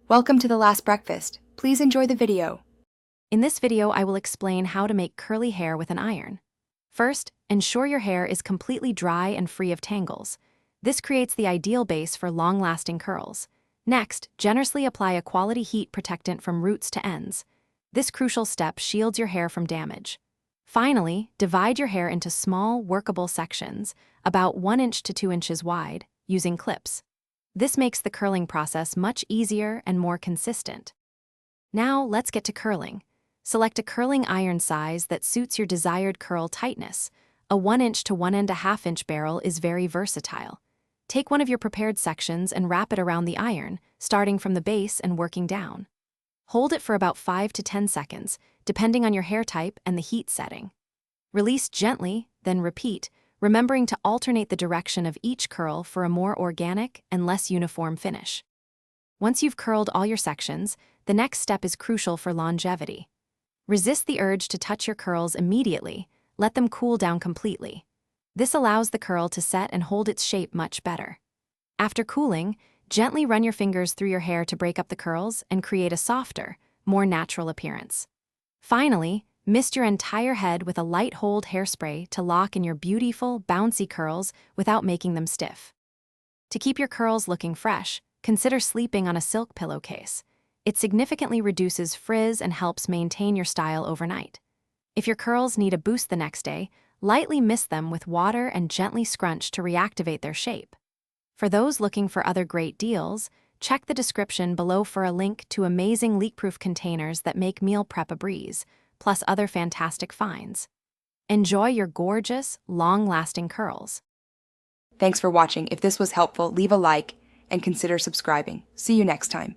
Welcome to The Last Breakfast. Please enjoy the video. In this video, I will explain how to make curly hair with an iron. First, ensure your hair is completely dry and free of tangles. This creates the ideal base for long-lasting curls. Next, generously apply a quality heat protectant from roots to ends. This crucial step shields your hair from damage. Finally, divide your hair into small, workable sections, about 1 inch to 2 inches wide, using clips. This makes the curling process much easier and more consistent. Now, let's get to curling. Select a curling iron size that suits your desired curl tightness. A 1 inch to 1.5 inch barrel is very versatile. Take one of your prepared sections and wrap it around the iron, starting from the base and working down. Hold it for about 5 to 10 seconds, depending on your hair type and the heat setting. Release gently, then repeat, remembering to alternate the direction of each curl for a more organic and less uniform finish. Once you've curled all your sections, the next step is crucial for longevity. Resist the urge to touch your curls immediately, let them cool down completely. This allows the curl to set and hold its shape much better. After cooling, gently run your fingers through your hair to break up the curls and create a softer, more natural appearance. Finally, mist your entire head with a light hold hairspray to lock in your beautiful, bouncy curls without making them stiff. To keep your curls looking fresh, consider sleeping on a silk pillowcase. It significantly reduces frizz and helps maintain your style overnight. If your curls need a boost the next day, lightly mist them with water and gently scrunch to reactivate their shape. For those looking for other great deals, check the description below for a link to amazing leak-proof containers that make meal prep a breeze, plus other fantastic finds. Enjoy your gorgeous, long-lasting curls. Thanks for watching. If this was helpful, leave a like and consider subscribing. See you next time.